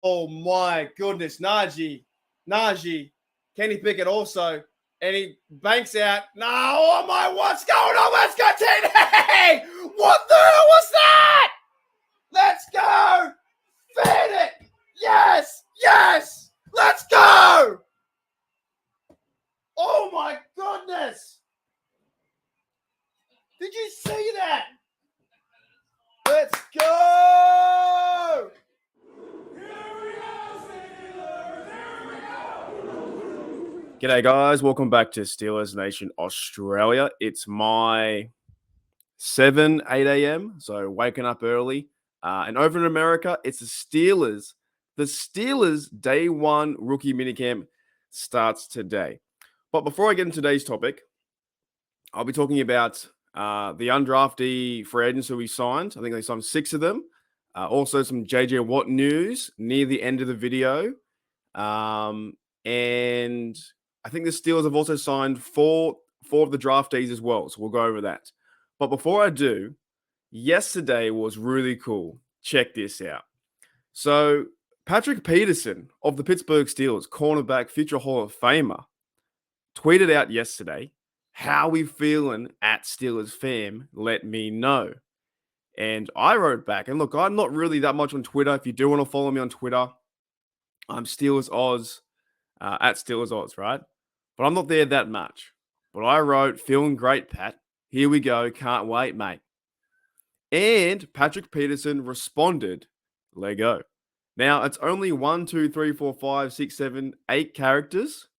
Oh my goodness, Najee, Kenny Pickett also, and he banks out. No, oh my, what's going on? Let's go, TD! What the hell was that? Let's go! Feed it! Yes! Let's go! Oh my goodness! Did you see that? Let's go! G'day guys, welcome back to Steelers Nation Australia. It's my 8 a.m, so waking up early. And over in America, it's the Steelers. The Steelers day one rookie minicamp starts today. But before I get into today's topic, I'll be talking about the undrafted free agents who we signed. I think they signed 6 of them. Also some JJ Watt news near the end of the video. And I think the Steelers have also signed four of the draftees as well. So we'll go over that. But before I do, yesterday was really cool. Check this out. So Patrick Peterson of the Pittsburgh Steelers, cornerback, future Hall of Famer, tweeted out yesterday, "How we feeling at Steelers fam? Let me know." And I wrote back, and look, I'm not really that much on Twitter. If you do want to follow me on Twitter, I'm Steelers Oz, at Steelers Oz, right? But I'm not there that much. But I wrote, "Feeling great, Pat. Here we go. Can't wait, mate." And Patrick Peterson responded, "Lego." Now, it's only 1, 2, 3, 4, 5, 6, 7, 8 characters,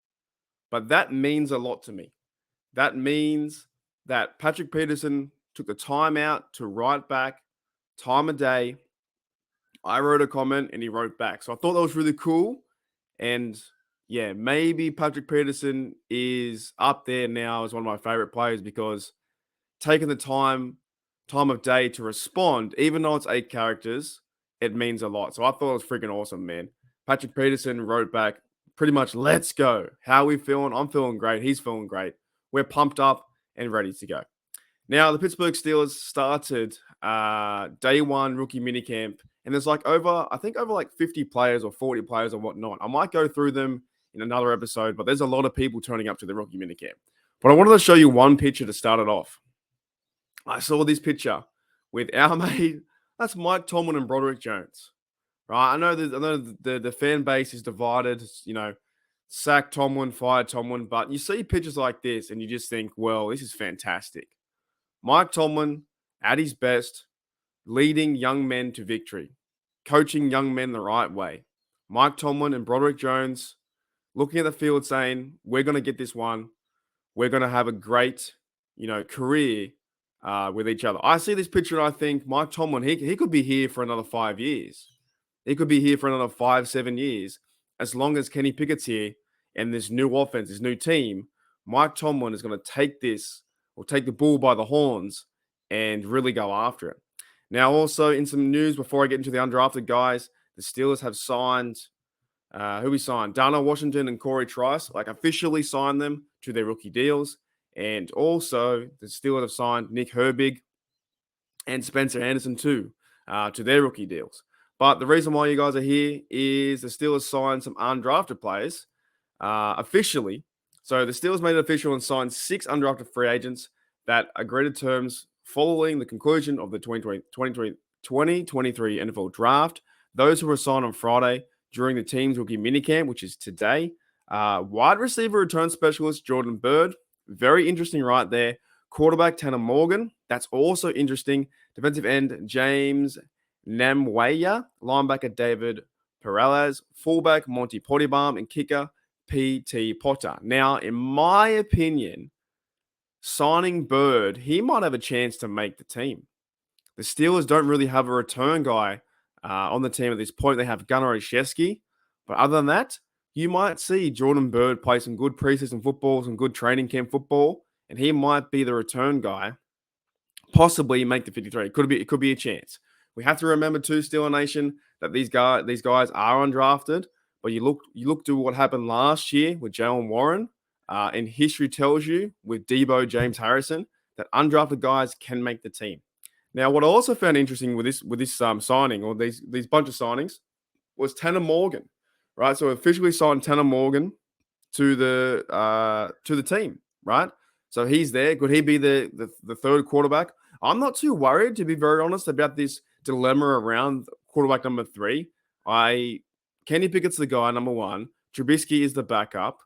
but that means a lot to me. That means that Patrick Peterson took the time out to write back, time of day. I wrote a comment and he wrote back. So I thought that was really cool. And yeah, maybe Patrick Peterson is up there now as one of my favorite players because taking the time of day to respond, even though it's 8 characters, it means a lot. So I thought it was freaking awesome, man. Patrick Peterson wrote back pretty much, "Let's go. How are we feeling? I'm feeling great. He's feeling great. We're pumped up and ready to go." Now, the Pittsburgh Steelers started day one rookie minicamp, and there's over 50 players or 40 players or whatnot. I might go through them in another episode, but there's a lot of people turning up to the rookie minicamp. But I wanted to show you one picture to start it off. I saw this picture with our mate, that's Mike Tomlin and Broderick Jones, right? I know the fan base is divided, sack Tomlin, fire Tomlin, but you see pictures like this and you just think, well, this is fantastic. Mike Tomlin at his best, leading young men to victory, coaching young men the right way. Mike Tomlin and Broderick Jones looking at the field saying, "We're going to get this one. We're going to have a great, career with each other." I see this picture and I think Mike Tomlin, he could be here for another 5 years. He could be here for another 5, 7 years. As long as Kenny Pickett's here and this new offense, this new team, Mike Tomlin is going to take the bull by the horns and really go after it. Now, also in some news before I get into the undrafted guys, the Steelers have signed, who we signed? Darnell Washington and Corey Trice, officially signed them to their rookie deals. And also, the Steelers have signed Nick Herbig and Spencer Anderson too to their rookie deals. But the reason why you guys are here is the Steelers signed some undrafted players officially. So the Steelers made it official and signed 6 undrafted free agents that agreed to terms following the conclusion of the 2023 NFL Draft. Those who were signed on Friday during the team's rookie minicamp, which is today. Wide receiver return specialist Jordan Byrd. Very interesting right there. Quarterback Tanner Morgan. That's also interesting. Defensive end James Namwaya. Linebacker David Peralez. Fullback Monty Pottybaum. And kicker P.T. Potter. Now, in my opinion, signing Byrd, he might have a chance to make the team. The Steelers don't really have a return guy on the team at this point. They have Gunnar Olszewski. But other than that, you might see Jordan Byrd play some good preseason football, some good training camp football, and he might be the return guy, possibly make the 53. It could be a chance. We have to remember too, Steeler Nation, that these guys are undrafted. But you look to what happened last year with Jalen Warren, and history tells you with Debo James Harrison that undrafted guys can make the team. Now, what I also found interesting with this signing or these bunch of signings was Tanner Morgan, right? So officially signed Tanner Morgan to the team, right? So he's there. Could he be the third quarterback? I'm not too worried, to be very honest, about this dilemma around quarterback number 3. Kenny Pickett's the guy, number 1. Trubisky is the backup.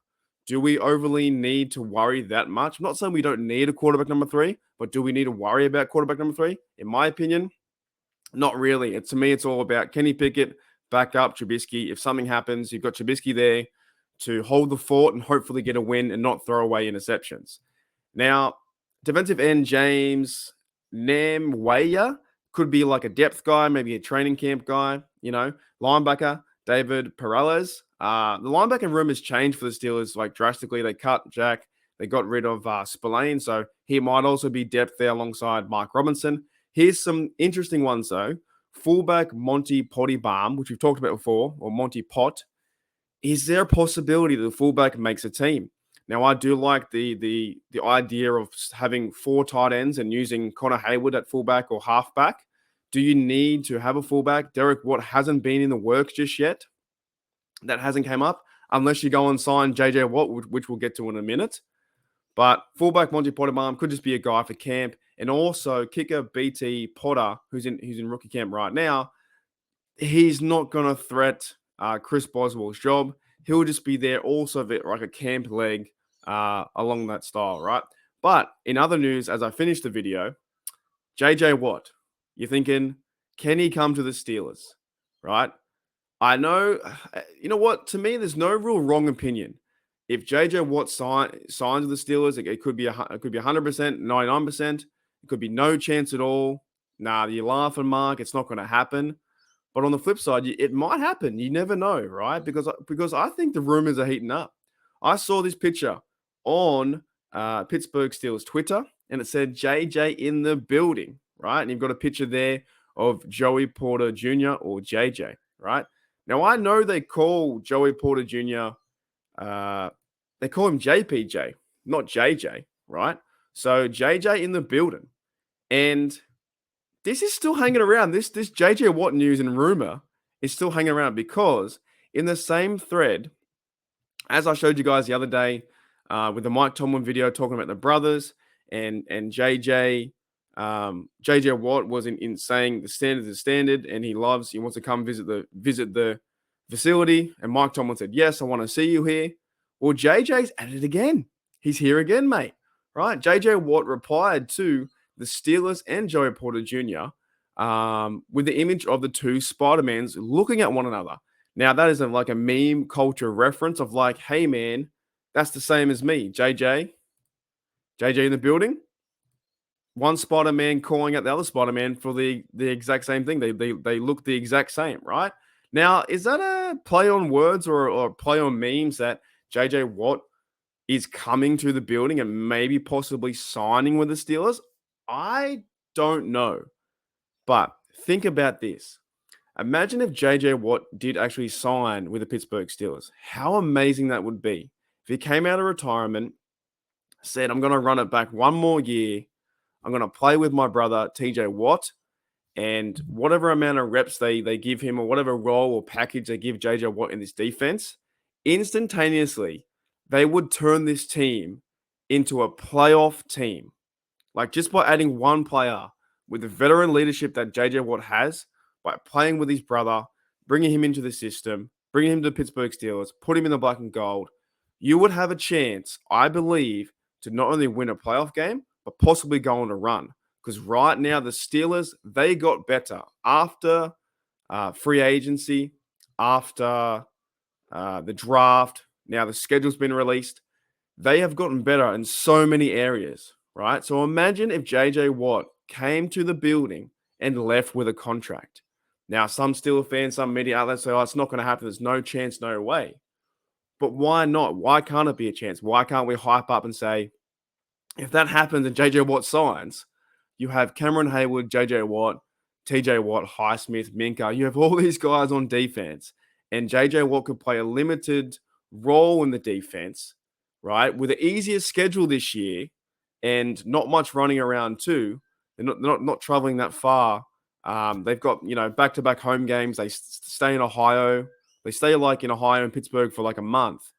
Do we overly need to worry that much? I'm not saying we don't need a quarterback number 3, but do we need to worry about quarterback number 3? In my opinion, not really. To me, it's all about Kenny Pickett, backup Trubisky. If something happens, you've got Trubisky there to hold the fort and hopefully get a win and not throw away interceptions. Now, defensive end James Namwaya could be like a depth guy, maybe a training camp guy, linebacker David Perales. The linebacking room has changed for the Steelers like drastically. They cut Jack. They got rid of Spillane, so he might also be depth there alongside Mike Robinson. Here's some interesting ones, though. Fullback Monty Pottybalm, which we've talked about before, or Monty Pot. Is there a possibility that the fullback makes a team? Now, I do like the idea of having 4 tight ends and using Connor Hayward at fullback or halfback. Do you need to have a fullback? Derek Watt hasn't been in the works just yet. That hasn't come up unless you go and sign JJ Watt, which we'll get to in a minute. But fullback Monty Potterbalm could just be a guy for camp. And also kicker BT Potter, who's in rookie camp right now, he's not going to threat Chris Boswell's job. He'll just be there also like a camp leg along that style, right? But in other news, as I finish the video, JJ Watt, you're thinking, can he come to the Steelers, right? I know, you know what? To me, there's no real wrong opinion. If JJ Watt signs with the Steelers, it could be 100%, 99%. It could be no chance at all. Nah, you're laughing, Mark. It's not going to happen. But on the flip side, it might happen. You never know, right? Because I think the rumors are heating up. I saw this picture on Pittsburgh Steelers Twitter, and it said JJ in the building, right? And you've got a picture there of Joey Porter Jr. or JJ, right? Now, I know they call Joey Porter Jr., they call him JPJ, not JJ, right? So JJ in the building. And this is still hanging around. This JJ Watt news and rumor is still hanging around because in the same thread, as I showed you guys the other day with the Mike Tomlin video talking about the brothers and JJ Watt was in saying the standard is the standard and he wants to come visit the facility. And Mike Tomlin said, yes, I want to see you here. Well, JJ's at it again. He's here again, mate. Right? JJ Watt replied to the Steelers and Joey Porter Jr. With the image of the 2 Spider-Mans looking at one another. Now, that isn't like a meme culture reference of like, hey, man, that's the same as me. JJ in the building. One Spider-Man calling out the other Spider-Man for the exact same thing. They look the exact same, right? Now, is that a play on words or a play on memes that JJ Watt is coming to the building and maybe possibly signing with the Steelers? I don't know. But think about this. Imagine if JJ Watt did actually sign with the Pittsburgh Steelers. How amazing that would be. If he came out of retirement, said, I'm going to run it back one more year. I'm going to play with my brother, TJ Watt. And whatever amount of reps they give him or whatever role or package they give JJ Watt in this defense, instantaneously, they would turn this team into a playoff team. Like just by adding one player with the veteran leadership that JJ Watt has, by playing with his brother, bringing him into the system, bringing him to the Pittsburgh Steelers, put him in the black and gold, you would have a chance, I believe, to not only win a playoff game, but possibly go on a run. Because right now, the Steelers, they got better after free agency, after the draft. Now the schedule's been released. They have gotten better in so many areas, right? So imagine if JJ Watt came to the building and left with a contract. Now, some Steelers fans, some media outlets say, oh, it's not going to happen. There's no chance, no way. But why not? Why can't it be a chance? Why can't we hype up and say, if that happens and JJ Watt signs, you have Cameron Hayward, JJ Watt, TJ Watt, Highsmith, Minka. You have all these guys on defense. And JJ Watt could play a limited role in the defense, right? With the easiest schedule this year and not much running around too. They're not traveling that far They've got, back-to-back home games. They stay in Ohio. They stay like in Ohio and Pittsburgh for like a month.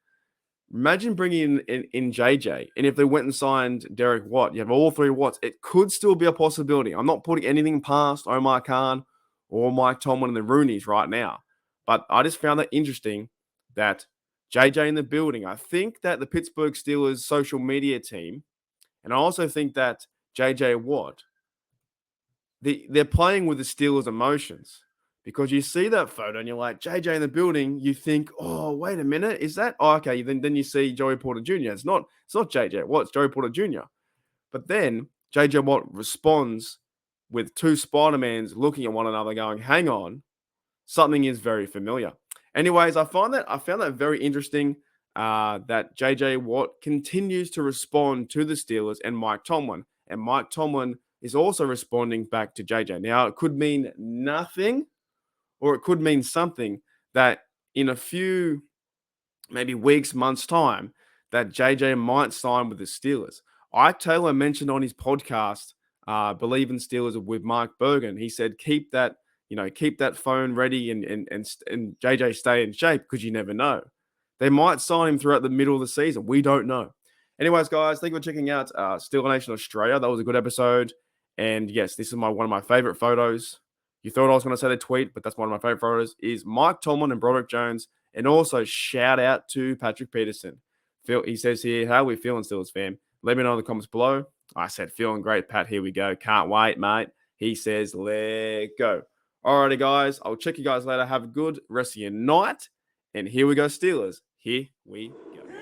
Imagine bringing in JJ, and if they went and signed Derek Watt, you have all three Watts. It could still be a possibility. I'm not putting anything past Omar Khan or Mike Tomlin and the Rooneys right now, but I just found that interesting that JJ in the building. I think that the Pittsburgh Steelers social media team, and I also think that JJ Watt, they're playing with the Steelers' emotions. Because you see that photo and you're like, JJ in the building, you think, oh, wait a minute, is that? Oh, okay. Then you see Joey Porter Jr. It's not JJ Watt, it's Joey Porter Jr. But then JJ Watt responds with two Spider-Mans looking at one another going, hang on, something is very familiar. Anyways, I found that very interesting that JJ Watt continues to respond to the Steelers and Mike Tomlin. And Mike Tomlin is also responding back to JJ. Now, it could mean nothing, or it could mean something that in a few, maybe weeks, months' time, that JJ might sign with the Steelers. Ike Taylor mentioned on his podcast, Believe in Steelers with Mark Bergen. He said, keep that phone ready and JJ stay in shape because you never know. They might sign him throughout the middle of the season. We don't know. Anyways, guys, thank you for checking out Steeler Nation Australia. That was a good episode. And yes, this is one of my favorite photos. You thought I was going to say the tweet, but that's one of my favorite photos, is Mike Tomlin and Broderick Jones. And also shout out to Patrick Peterson. He says here, how are we feeling, Steelers fan? Let me know in the comments below. I said, feeling great, Pat. Here we go. Can't wait, mate. He says, let go. Alrighty, guys. I'll check you guys later. Have a good rest of your night. And here we go, Steelers. Here we go.